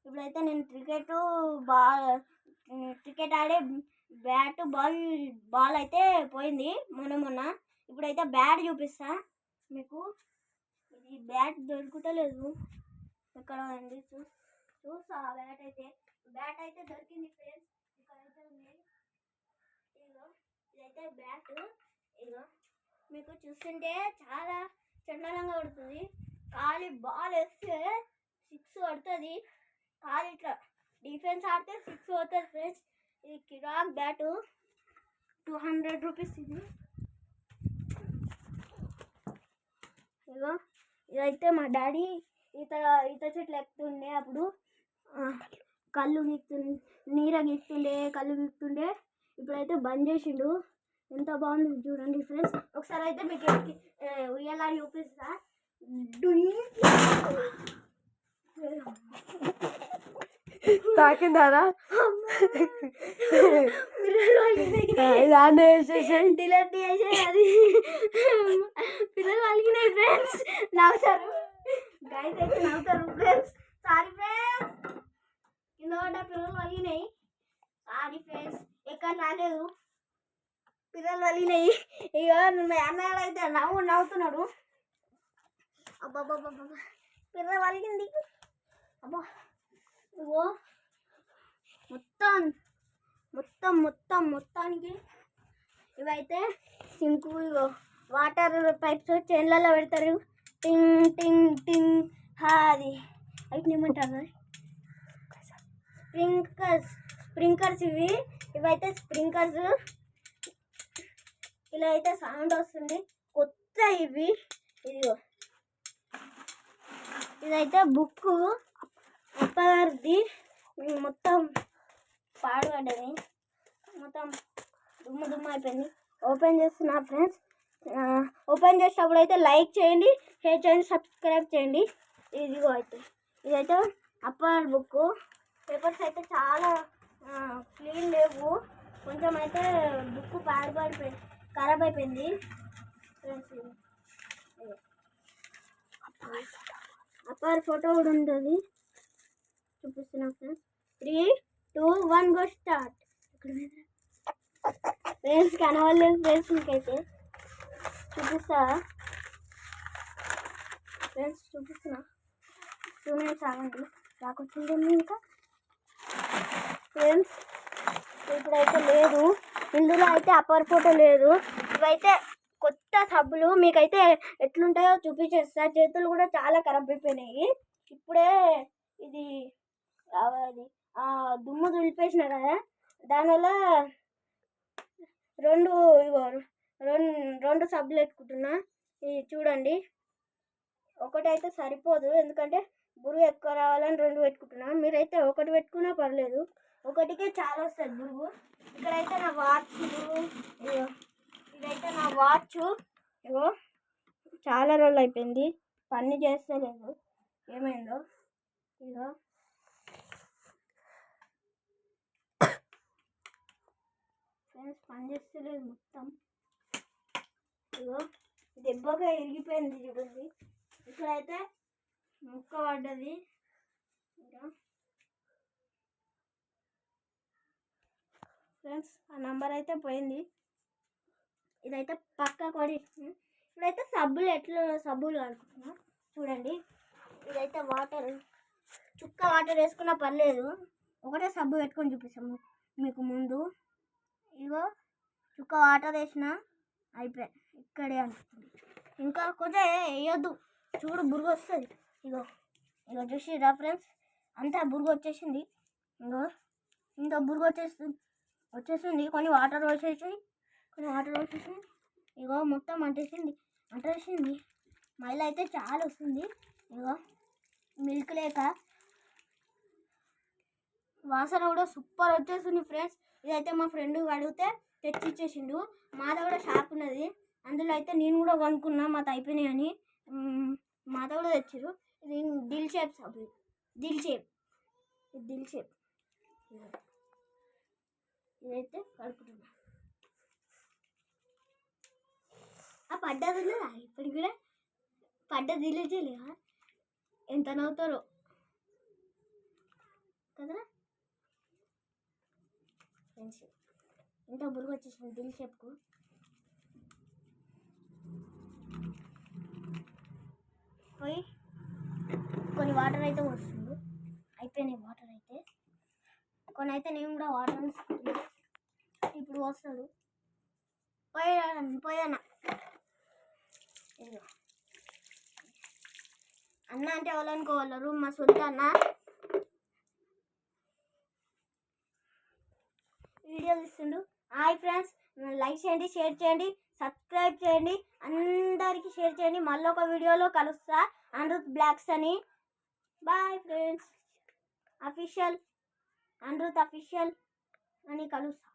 ఇప్పుడైతే నేను క్రికెట్ ఆడే బ్యాట్ బాల్ అయితే పోయింది మొన్న. ఇప్పుడైతే బ్యాట్ చూపిస్తా మీకు. ఇది బ్యాట్ దొరుకుతలేదు ఎక్కడ ఉంది, చూస్తా. బ్యాట్ అయితే దొరికింది ఫ్రెండ్స్. ఇక్కడైతే ఉంది. ఇదైతే బ్యాట్. ఇగో మీకు చూస్తుంటే చాలా చండాలంగా పడుతుంది. ఖాళీ బాల్ వేస్తే 6 పడుతుంది. ఖాళీ ఇట్లా డిఫెన్స్ ఆడితే 6 అవుతుంది ఫ్రెండ్స్. ఇది కిరాక్ బ్యాటు, 200 రూపీస్ ఇది. ఇగో ఇదైతే మా డాడీ ఈత చెట్లు ఎక్కుతుండే అప్పుడు కళ్ళు గీక్తుండే కళ్ళు గీక్తుండే. ఇప్పుడైతే బంద్ చేసిండు. ఎంత బాగుంది చూడండి ఫ్రెండ్స్. ఒకసారి అయితే మీకు ఉయ్యాల చూపిస్తా. తాకిందారా? డిలీట్ చేసే అది పిల్లలు అలిగినాయి ఫ్రెండ్స్. నవ్వుతారు గైస్, అయితే నవ్వుతారు ఫ్రెండ్స్. సారీ ఫ్రెండ్స్, కింద పడ్డ పిల్లలు అలిగినాయి. సారీ ఫ్రెండ్స్, ఎక్కడ రాలేదు, పిల్లలు అలిగినాయి. ఇక అన్నయ్య అయితే నవ్వుతున్నాడు. అబ్బాబ్బాబ్బా పిల్లలు అలిగింది. అబ్బా ఇగో మొత్తానికి ఇవైతే సింకు. ఇగో వాటర్ పైప్స్ చేన్లలో పెడతారు. టింగ్ టింగ్ టింగ్ అది అయితే ఏమంటారు, స్ప్రింకర్స్ ఇవైతే స్ప్రింకర్స్. ఇలా అయితే సౌండ్ వస్తుంది. కొత్త ఇదిగో ఇదైతే బుక్ అప్పగారిది. మొత్తం పాడుపడ్డది, మొత్తం దుమ్ము అయిపోయింది. ఓపెన్ చేస్తున్నా ఫ్రెండ్స్. ఓపెన్ చేసేటప్పుడు అయితే లైక్ చేయండి, షేర్ చేయండి, సబ్స్క్రైబ్ చేయండి. ఇదైతే అప్పర్ బుక్. పేపర్స్ అయితే చాలా క్లీన్ లేవు. కొంచెం అయితే బుక్ ఖరాబ్ అయిపోయింది ఫ్రెండ్స్. అప్పర్ ఫోటో కూడా ఉంటుంది, చూపిస్తున్నా ఫ్రెండ్స్. 3, 2, 1 go start. ఫ్రెండ్స్ కనవలేదు ఫ్రెండ్స్, మీకైతే చూపిస్తా ఫ్రెండ్స్, చూపిస్తున్నా. 2 minutes ఆగండి, రాకొచ్చింది ఇంకా ఫ్రెండ్స్. ఇప్పుడైతే లేదు, ఇందులో అయితే అప్పర్ ఫోటో లేదు. ఇవైతే కొత్త సబ్బులు. మీకైతే ఎట్లుంటాయో చూపించేస్తా. చేతులు కూడా చాలా ఖరాబ్ అయిపోయినాయి. ఇప్పుడే ఇది దుమ్ము దులిపేసిన కదా, దానివల్ల రెండు సబ్బులు పెట్టుకుంటున్నా. ఇది చూడండి, ఒకటైతే సరిపోదు, ఎందుకంటే బురుగు ఎక్కువ రావాలని 2 పెట్టుకుంటున్నా. మీరైతే ఒకటి పెట్టుకున్నా పర్లేదు, ఒకటికే చాలా వస్తుంది బురుగు. ఇక్కడైతే నా ఇదైతే నా వాచ్. ఇగో చాలా రోజులు అయిపోయింది, పని చేస్తలేదు, ఏమైందో. ఇగో ఫ్రెండ్స్, పని చేస్తలేదు మొత్తం. ఇగో దెబ్బగా ఇరిగిపోయింది చూడండి. ఇక్కడైతే ముక్క పడ్డది. ఫ్రెండ్స్ ఆ నంబర్ అయితే పోయింది. ఇదైతే పక్కా కొడి. ఇప్పుడైతే సబ్బులు కలుపుతున్నా చూడండి. ఇదైతే చుక్క వాటర్ వేసుకున్నా పర్లేదు, ఒకటే సబ్బు పెట్టుకొని చూపిస్తాము మీకు ముందు. ఇగో చుక్క వాటర్ వేసిన అయిపోయాయి, ఇక్కడే అనుకుంటుంది. ఇంకా కొంచెం వేయొద్దు, చూడు బురుగు వస్తుంది. ఇగో చూసిరా ఫ్రెండ్స్, అంతా బురుగు వచ్చేసింది. ఇంత బురుగు వచ్చేసింది. కొన్ని వాటర్ వచ్చేసి ఇగో మొత్తం అంటేసింది. మైల్ అయితే చాలా వస్తుంది. ఇగో మిల్క్ లేక వాసన కూడా సూపర్ వచ్చేస్తుంది ఫ్రెండ్స్. ఇదైతే మా ఫ్రెండ్ అడిగితే తెచ్చిచ్చేసిండు. మాతో కూడా షాప్ ఉన్నది, అందులో అయితే నేను కూడా కొనుక్కున్నా. మాతో అయిపోయినాయి అని మాతో కూడా తెచ్చారు. ఇది దిల్ షేప్ సబ్బు, దిల్ షేప్. ఇదైతే కలుపుతున్నా. పడ్డది ఇప్పటికి కూడా పడ్డది తెలియజేయలేదా, ఎంత నవ్వుతారో. కదరా ఫ్రెండ్స్, ఇంత బురుగు వచ్చేసింది దిల్ షేప్కు. పోయి కొన్ని వాటర్ అయితే వస్తుంది, అయిపోయినాయి వాటర్ అయితే. కొన్ని అయితే నేను కూడా వాటర్ ఇప్పుడు వస్తాడు. పోయానా అన్న అంటే ఎవరనుకోగలరు, మా సొంత అన్న. వీడియో తీస్తుండు. హాయ్ ఫ్రెండ్స్, లైక్ చేయండి, షేర్ చేయండి, సబ్స్క్రైబ్ చేయండి, అందరికీ షేర్ చేయండి. మళ్ళీ ఒక వీడియోలో కలుస్తా అనిరుద్ బ్లాగ్స్ అని. Bye friends, official Anirudh official అని కలుస్తా.